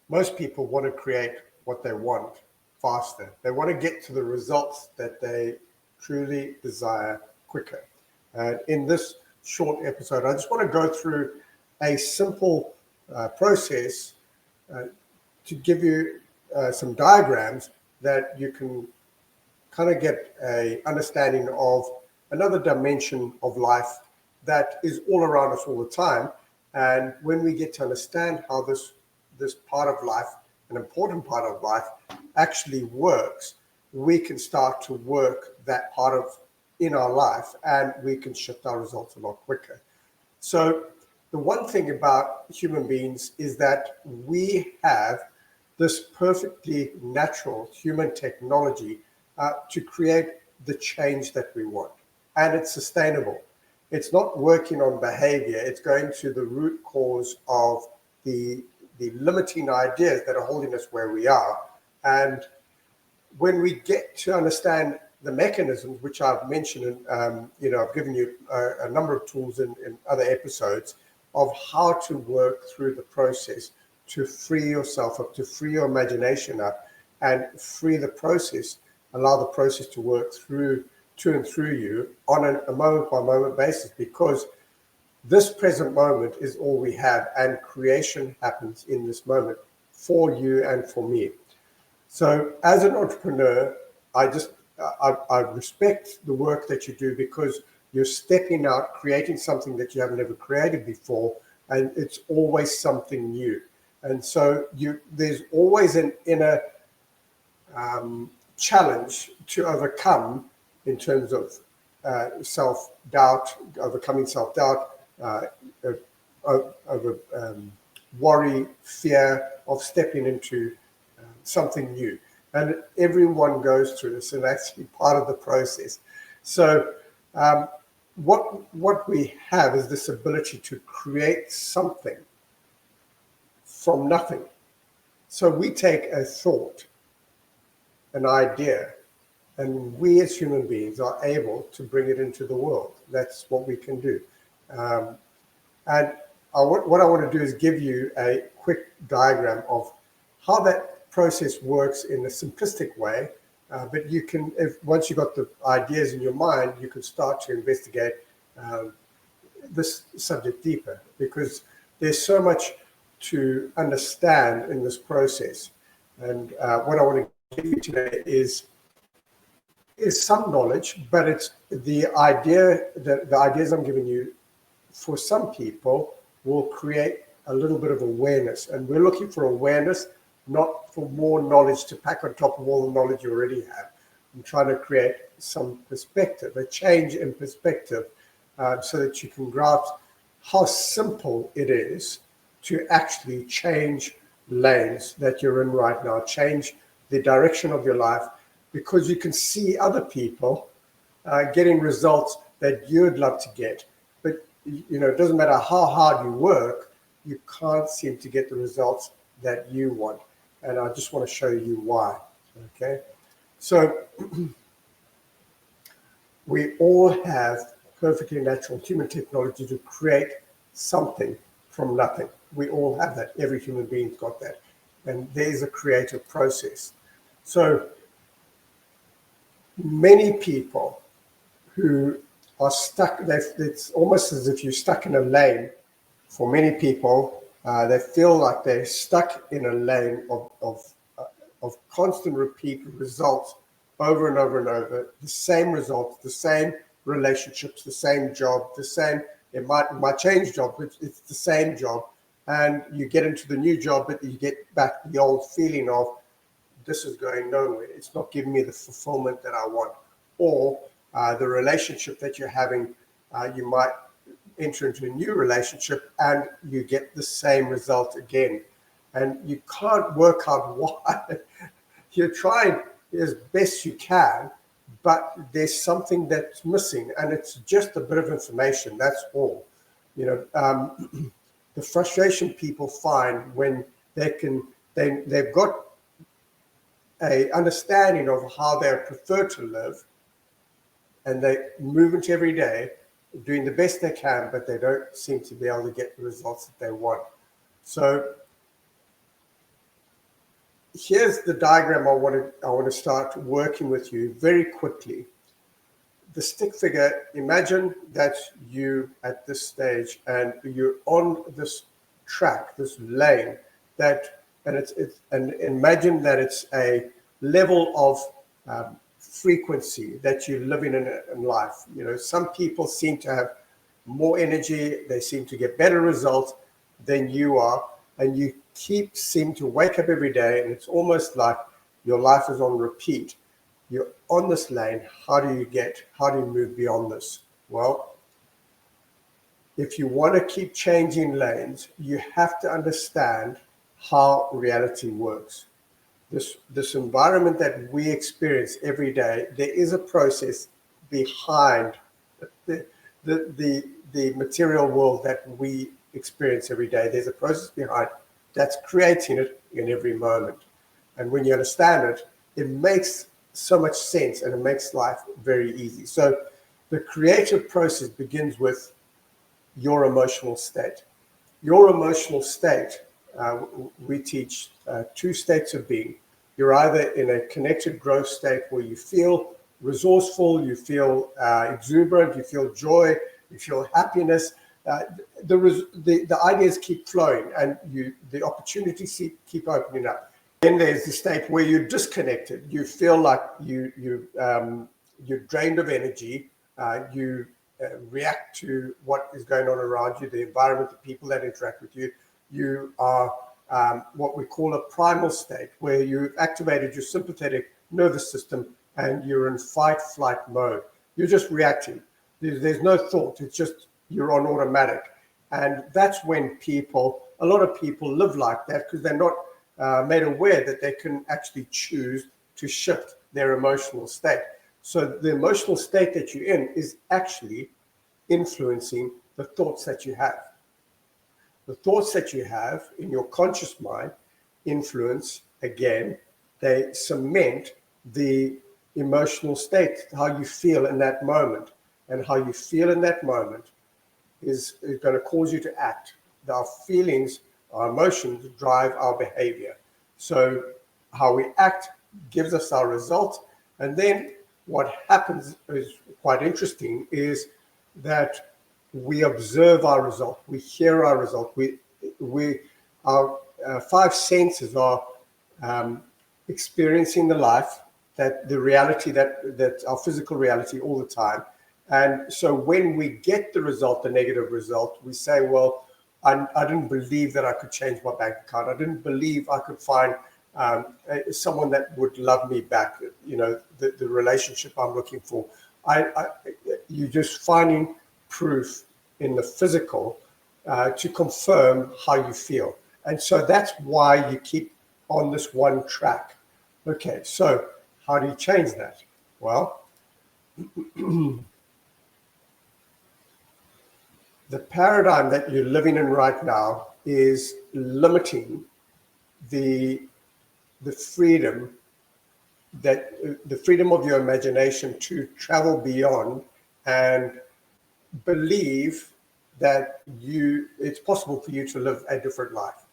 most people want to create what they want faster. They want to get to the results that they truly desire quicker. And in this short episode, I just want to go through a simple process to give you some diagrams that you can kind of get a understanding of another dimension of life that is all around us all the time. And when we get to understand how this part of life, an important part of life, actually works, we can start to work that part of in our life, and we can shift our results a lot quicker. So the one thing about human beings is that we have this perfectly natural human technology to create the change that we want. And it's sustainable. It's not working on behavior. It's going to the root cause of the limiting ideas that are holding us where we are. And when we get to understand the mechanisms, which I've mentioned, and I've given you a number of tools in other episodes of how to work through the process to free yourself up, to free your imagination up, and free the process, allow the process to work through to and through you on a moment-by-moment basis, because this present moment is all we have, and creation happens in this moment for you and for me. So as an entrepreneur, I respect the work that you do, because you're stepping out, creating something that you have never created before, and it's always something new. And so there's always an inner challenge to overcome in terms of self-doubt, overcoming self-doubt, over worry, fear of stepping into something new. And everyone goes through this, and that's part of the process. So what we have is this ability to create something from nothing. So we take a thought, an idea, and we as human beings are able to bring it into the world. That's what we can do. And what I want to do is give you a quick diagram of how that process works in a simplistic way. But you can, once you've got the ideas in your mind, you can start to investigate this subject deeper, because there's so much to understand in this process. And what I want to give you today is some knowledge, but it's the ideas I'm giving you, for some people, will create a little bit of awareness. And we're looking for awareness, not for more knowledge to pack on top of all the knowledge you already have. I'm trying to create some perspective, a change in perspective, so that you can grasp how simple it is to actually change lanes that you're in right now, change the direction of your life, because you can see other people getting results that you'd love to get. But it doesn't matter how hard you work, you can't seem to get the results that you want. And I just want to show you why. Okay, so we all have perfectly natural human technology to create something from nothing. We all have that. Every human being's got that. And there's a creative process. So many people who are stuck, it's almost as if you're stuck in a lane. For many people, they feel like they're stuck in a lane of constant repeat results over and over and over, the same results, the same relationships, the same job, the same, it might change job, but it's the same job. And you get into the new job, but you get back the old feeling of, this is going nowhere. It's not giving me the fulfillment that I want. Or the relationship that you're having, you might enter into a new relationship and you get the same result again. And you can't work out why. You're trying as best you can, but there's something that's missing, and it's just a bit of information. That's all. The frustration people find when they've got a understanding of how they prefer to live, and they move into every day doing the best they can, but they don't seem to be able to get the results that they want. So here's the diagram I want to start working with you very quickly. The stick figure, imagine that you at this stage and you're on this track, this lane, and imagine that it's a level of frequency that you're living in life. You know, some people seem to have more energy, they seem to get better results than you are, and you seem to wake up every day and it's almost like your life is on repeat. You're on this lane. How do you move beyond this? Well, if you want to keep changing lanes, you have to understand how reality works. This environment that we experience every day, there is a process behind the material world that we experience every day. There's a process behind that's creating it in every moment. And when you understand it, it makes so much sense and it makes life very easy. So the creative process begins with your emotional state. Your emotional state, we teach two states of being. You're either in a connected growth state where you feel resourceful, you feel exuberant, you feel joy, you feel happiness. The ideas keep flowing and the opportunities keep opening up. Then there's the state where you're disconnected. You feel like you're drained of energy. You react to what is going on around you, the environment, the people that interact with you. You are what we call a primal state, where you've activated your sympathetic nervous system and you're in fight-flight mode. You're just reacting. There's no thought. It's just you're on automatic. And that's when a lot of people live like that because they're not made aware that they can actually choose to shift their emotional state. So the emotional state that you're in is actually influencing the thoughts that you have. The thoughts that you have in your conscious mind influence, again, they cement the emotional state, how you feel in that moment. And how you feel in that moment is going to cause you to act. Our feelings, our emotions drive our behavior. So how we act gives us our results. And then what happens is quite interesting is that we observe our result, we hear our result, our five senses are experiencing the life, that the reality, that our physical reality all the time. And so when we get the result, the negative result, we say, well, I didn't believe that I could change my bank account. I didn't believe I could find someone that would love me back, you know, the relationship I'm looking for. You're just finding proof in the physical to confirm how you feel. And so that's why you keep on this one track. Okay, so how do you change that? Well, the paradigm that you're living in right now is limiting the freedom of your imagination to travel beyond and believe that it's possible for you to live a different life.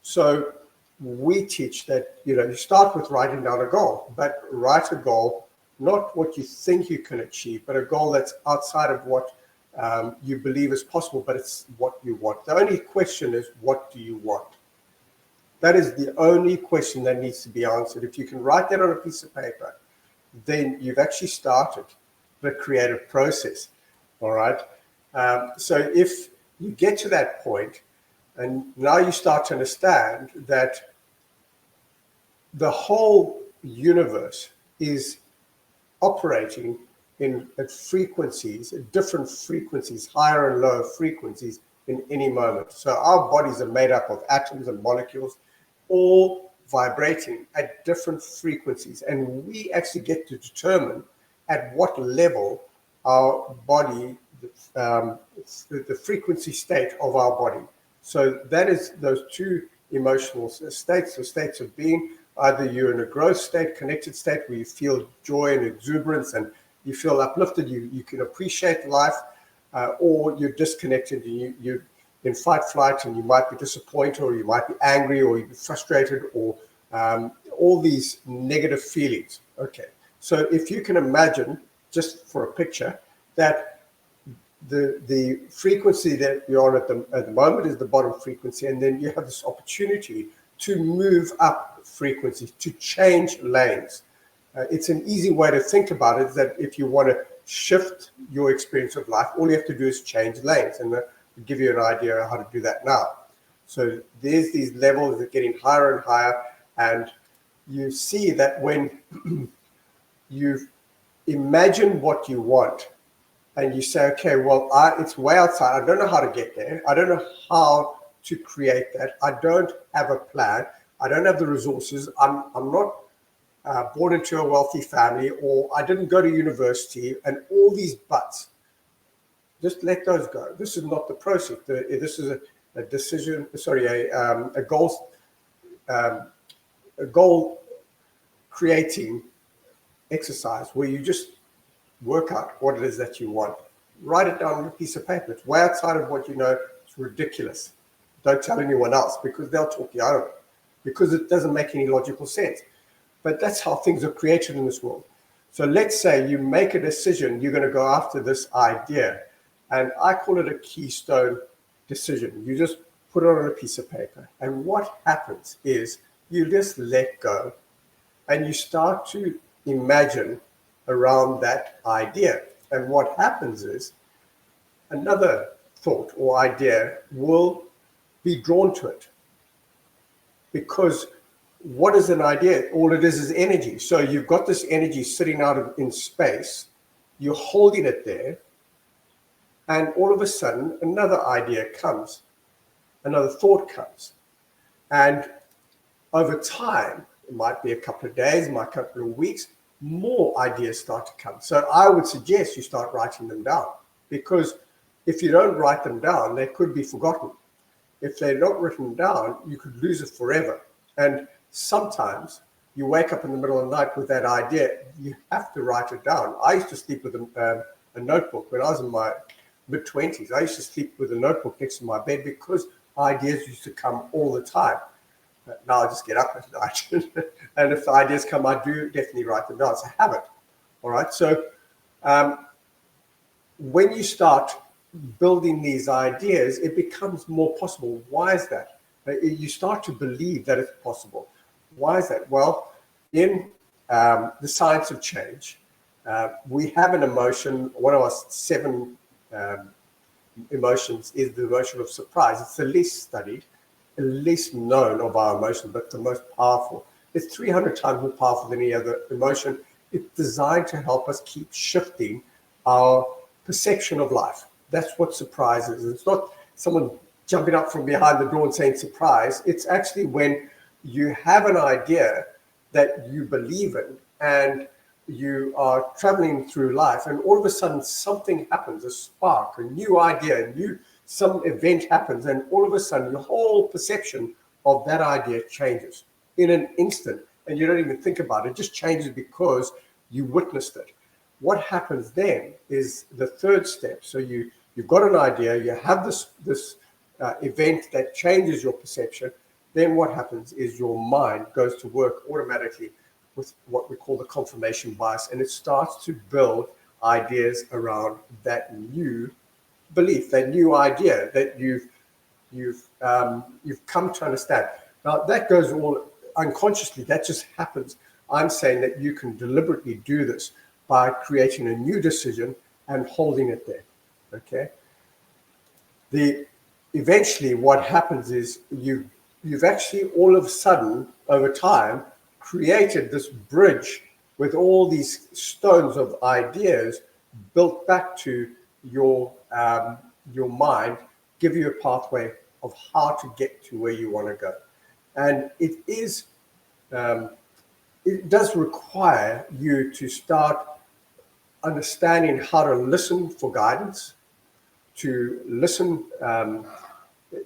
So we teach that, you know, you start with writing down a goal, but write a goal, not what you think you can achieve, but a goal that's outside of what you believe is possible, but it's what you want. The only question is, what do you want? That is the only question that needs to be answered. If you can write that on a piece of paper, then you've actually started the creative process. All right. So if you get to that point, and now you start to understand that the whole universe is operating at frequencies, at different frequencies, higher and lower frequencies in any moment. So our bodies are made up of atoms and molecules, all vibrating at different frequencies. And we actually get to determine at what level our body, the frequency state of our body. So that is those two emotional states, or states of being. Either you're in a growth state, connected state, where you feel joy and exuberance and you feel uplifted, you can appreciate life, or you're disconnected and you're in fight, flight, and you might be disappointed, or you might be angry, or you'd be frustrated, or all these negative feelings. Okay, so if you can imagine, just for a picture, that the frequency that you're on at the moment is the bottom frequency, and then you have this opportunity to move up frequencies, to change lanes. It's an easy way to think about it, is that if you want to shift your experience of life, all you have to do is change lanes, and I'll give you an idea of how to do that now. So there's these levels that are getting higher and higher, and you see that when you imagine what you want, and you say, okay, well, it's way outside. I don't know how to get there. I don't know how to create that. I don't have a plan. I don't have the resources. I'm not born into a wealthy family, or I didn't go to university, and all these buts. Just let those go. This is not the process. This is a decision. Sorry, a goal creating exercise where you just work out what it is that you want. Write it down on a piece of paper. It's way outside of what you know. It's ridiculous. Don't tell anyone else, because they'll talk you out of it, because it doesn't make any logical sense. But that's how things are created in this world. So let's say you make a decision, you're going to go after this idea, and I call it a keystone decision. You just put it on a piece of paper, and what happens is you just let go, and you start to imagine around that idea. And what happens is another thought or idea will be drawn to it, because what is an idea? All it is energy. So you've got this energy sitting out in space, you're holding it there, and all of a sudden another idea comes, another thought comes. And over time, it might be a couple of days, it might be a couple of weeks, more ideas start to come. So I would suggest you start writing them down, because if you don't write them down, they could be forgotten. If they're not written down, you could lose it forever. And sometimes you wake up in the middle of the night with that idea, you have to write it down. I used to sleep with a notebook when I was in my mid-20s. I used to sleep with a notebook next to my bed, because ideas used to come all the time. Now I just get up at night, and if the ideas come, I do definitely write them down. It's a habit. All right. So when you start building these ideas, it becomes more possible. Why is that? You start to believe that it's possible. Why is that? Well, in the science of change, we have an emotion. One of our 7 emotions is the emotion of surprise. It's the least studied, the least known of our emotions, but the most powerful. It's 300 times more powerful than any other emotion. It's designed to help us keep shifting our perception of life. That's what surprise is. It's not someone jumping up from behind the door and saying surprise. It's actually when you have an idea that you believe in, and you are traveling through life, and all of a sudden something happens, a spark, a new idea, some event happens, and all of a sudden your whole perception of that idea changes in an instant, and you don't even think about it. It just changes because you witnessed it. What happens then is the third step. So you've got an idea, you have this event that changes your perception. Then what happens is your mind goes to work automatically with what we call the confirmation bias, and it starts to build ideas around that new belief, that new idea that you've come to understand. Now that goes all unconsciously. That just happens. I'm saying that you can deliberately do this by creating a new decision and holding it there. Okay. Eventually, what happens is you've actually all of a sudden over time created this bridge with all these stones of ideas built back to your mind, give you a pathway of how to get to where you want to go. And it does require you to start understanding how to listen for guidance, to listen,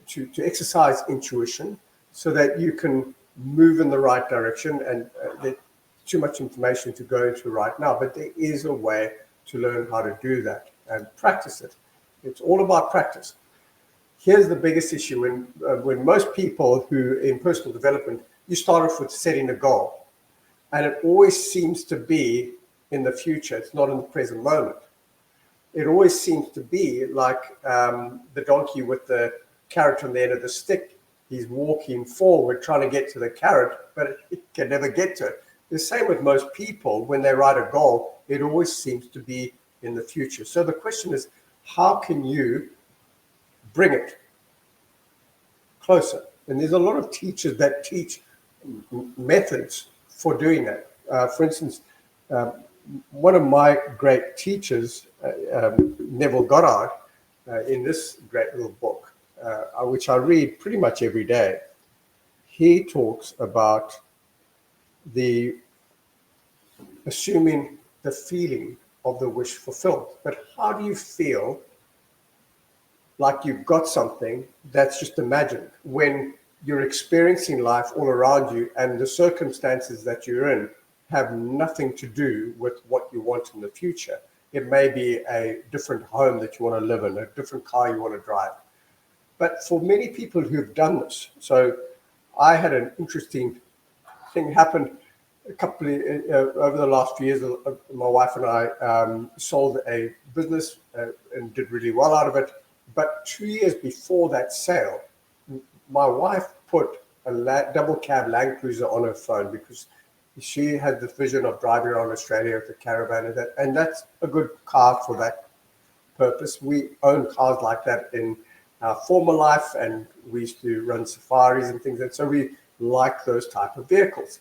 to exercise intuition, so that you can move in the right direction. And there's too much information to go into right now, but there is a way to learn how to do that and practice it. It's all about practice. Here's the biggest issue when most people who in personal development you start off with setting a goal, and it always seems to be in the future. It's not in the present moment. It always seems to be like the donkey with the carrot on the end of the stick. He's walking forward trying to get to the carrot, but it can never get to it. The same with most people. When they write a goal, it always seems to be in the future. So the question is, how can you bring it closer? And there's a lot of teachers that teach methods for doing that. For instance, one of my great teachers, Neville Goddard, in this great little book, which I read pretty much every day, he talks about the assuming the feeling of the wish fulfilled. But how do you feel like you've got something that's just imagined when you're experiencing life all around you and the circumstances that you're in have nothing to do with what you want in the future? It may be a different home that you want to live in, a different car you want to drive. But for many people who've done this, so I had an interesting thing happen a couple of, over the last few years. My wife and I sold a business and did really well out of it. But 2 years before that sale, my wife put a double cab Land Cruiser on her phone because she had the vision of driving around Australia with a caravan, and that's a good car for that purpose. We own cars like that in our former life, and we used to run safaris and things, and so we like those type of vehicles.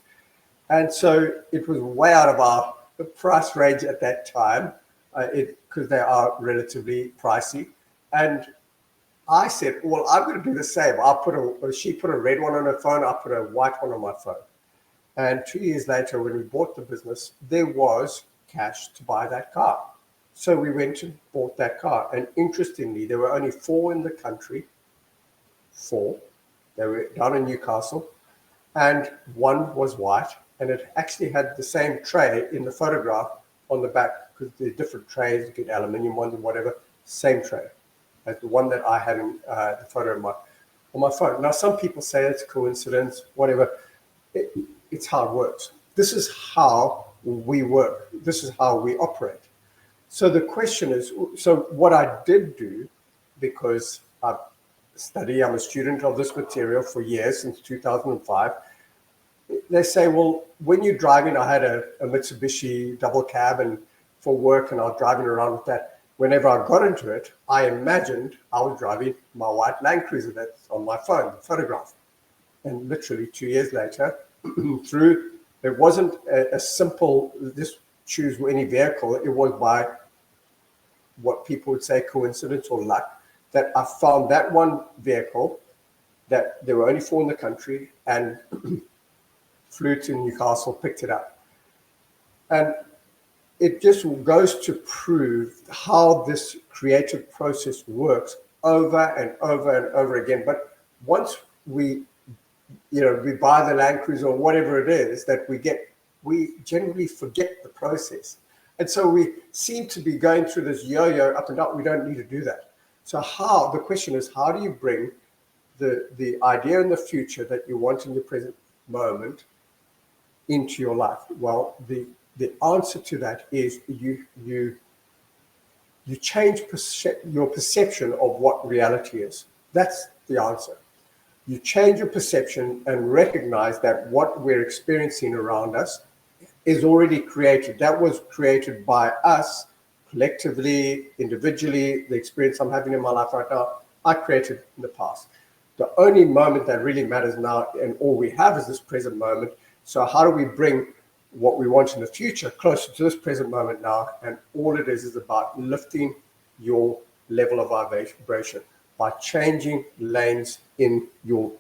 And so it was way out of our price range at that time, because they are relatively pricey. And I said, well, I'm going to do the same. She put a red one on her phone, I put a white one on my phone. And 2 years later, when we bought the business, there was cash to buy that car. So we went and bought that car. And interestingly, there were only 4 in the country. 4. They were down in Newcastle. And one was white. And it actually had the same tray in the photograph on the back, because they're different trays. You get aluminium ones and whatever. Same tray as the one that I had in the photo on my phone. Now, some people say it's coincidence, whatever. It's how it works. This is how we work. This is how we operate. So the question is, so what I did do, because I'm a student of this material for years, since 2005, they say, well, when you're driving, I had a Mitsubishi double cab and for work, and I was driving around with that. Whenever I got into it, I imagined I was driving my white Land Cruiser that's on my phone, the photograph. And literally 2 years later, it wasn't a simple, just choose any vehicle. It was by what people would say coincidence or luck, that I found that one vehicle, that there were only 4 in the country, and flew to Newcastle, picked it up. And it just goes to prove how this creative process works over and over and over again. But once we buy the Land Cruiser or whatever it is that we get, we generally forget the process. And so we seem to be going through this yo-yo up and down. We don't need to do that. So the question is, how do you bring the idea in the future that you want in your present moment into your life? Well, the answer to that is you change your perception of what reality is. That's the answer. You change your perception and recognize that what we're experiencing around us is already created. That was created by us collectively, individually. The experience I'm having in my life right now, I created in the past. The only moment that really matters now, and all we have, is this present moment. So how do we bring what we want in the future closer to this present moment now? And all it is about lifting your level of vibration by changing lanes in your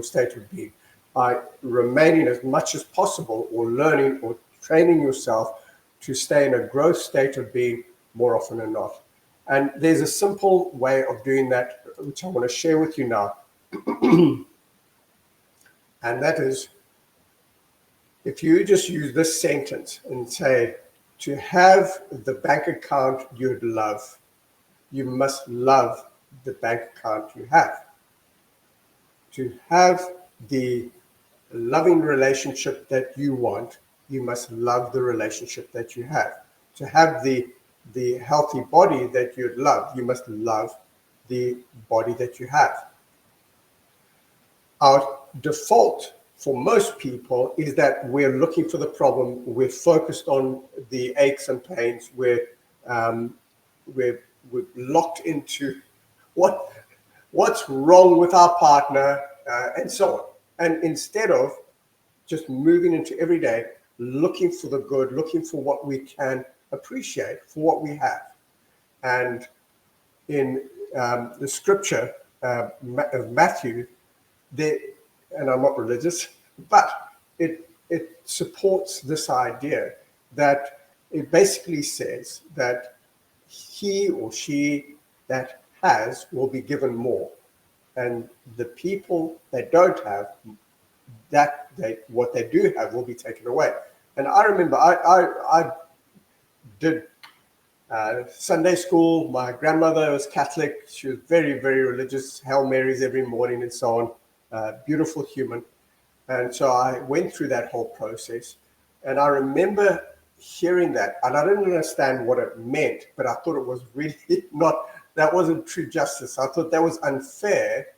state of being, by remaining as much as possible, or learning or training yourself to stay in a growth state of being more often than not. And there's a simple way of doing that, which I want to share with you now. And that is, if you just use this sentence and say, to have the bank account you'd love, you must love the bank account you have. To have the loving relationship that you want, you must love the relationship that you have. To have the healthy body that you'd love, you must love the body that you have. Our default for most people is that we're looking for the problem. We're focused on the aches and pains. Um, we're locked into what's wrong with our partner, and so on. And instead of just moving into every day, looking for the good, looking for what we can appreciate for what we have. And in the scripture of Matthew, there, and I'm not religious, but it supports this idea that it basically says that he or she that has will be given more, and the people that don't have that, what they do have will be taken away. And I remember I did Sunday school. My grandmother was Catholic. She was very, very religious, Hail Marys every morning and so on. Beautiful human. And so I went through that whole process. And I remember hearing that. And I didn't understand what it meant, but I thought it was really not, that wasn't true justice. I thought that was unfair.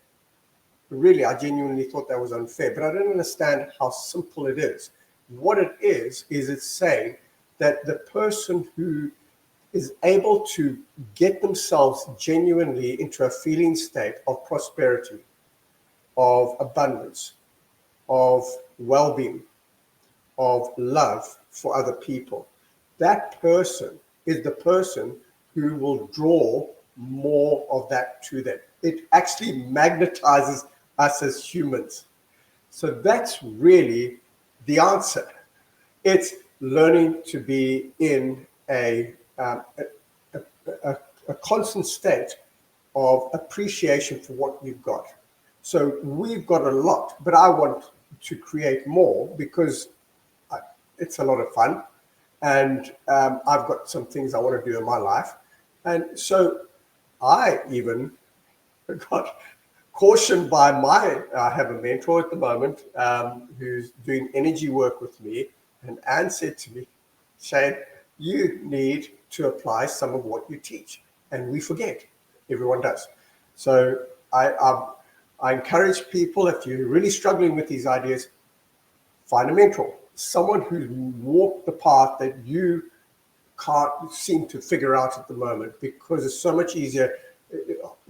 Really, I genuinely thought that was unfair, but I didn't understand how simple it is. What it is it's saying that the person who is able to get themselves genuinely into a feeling state of prosperity, of abundance, of well-being, of love for other people, that person is the person who will draw more of that to them. It actually magnetizes us as humans. So that's really the answer. It's learning to be in a constant state of appreciation for what we've got. So we've got a lot, but I want to create more because it's a lot of fun. And I've got some things I want to do in my life. And so I even got cautioned by I have a mentor at the moment who's doing energy work with me. And Anne said to me, Shane, you need to apply some of what you teach. And we forget. Everyone does. So I encourage people, if you're really struggling with these ideas, find a mentor, someone who's walked the path that you can't seem to figure out at the moment, because it's so much easier.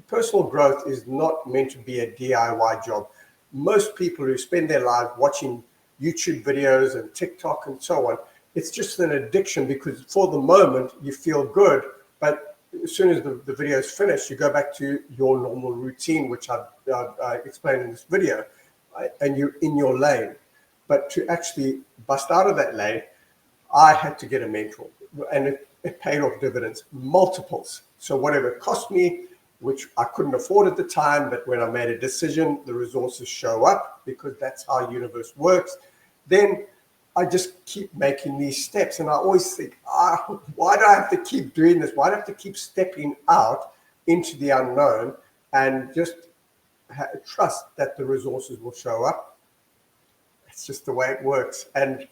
Personal growth is not meant to be a DIY job. Most people who spend their lives watching YouTube videos and TikTok and so on, it's just an addiction, because for the moment you feel good, but as soon as the video is finished, you go back to your normal routine, which I explained in this video, and you're in your lane. But to actually bust out of that lane, I had to get a mentor, and it paid off dividends, multiples. So whatever it cost me, which I couldn't afford at the time, but when I made a decision, the resources show up, because that's how the universe works. Then I just keep making these steps. And I always think, why do I have to keep doing this? Why do I have to keep stepping out into the unknown and just trust that the resources will show up? It's just the way it works. And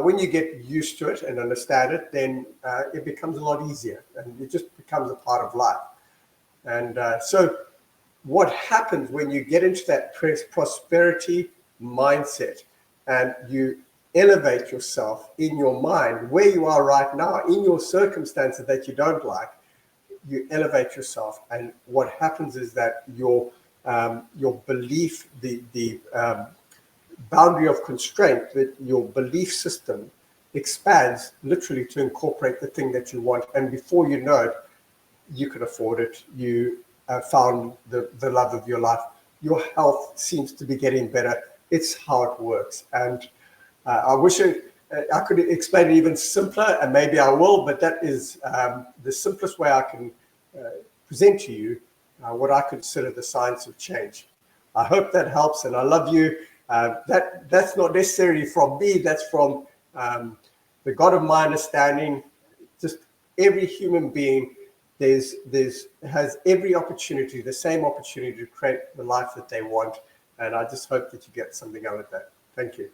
when you get used to it and understand it, then it becomes a lot easier, and it just becomes a part of life. And so what happens when you get into that prosperity mindset and you elevate yourself in your mind, where you are right now, in your circumstances that you don't like, you elevate yourself. And what happens is that your belief, the boundary of constraint, that your belief system expands literally to incorporate the thing that you want. And before you know it, you can afford it. You found the love of your life. Your health seems to be getting better. It's how it works. And I wish I could explain it even simpler, and maybe I will, but that is the simplest way I can present to you what I consider the science of change. I hope that helps, and I love you. That's not necessarily from me. That's from the God of my understanding. Just every human being has every opportunity, the same opportunity to create the life that they want. And I just hope that you get something out of that. Thank you.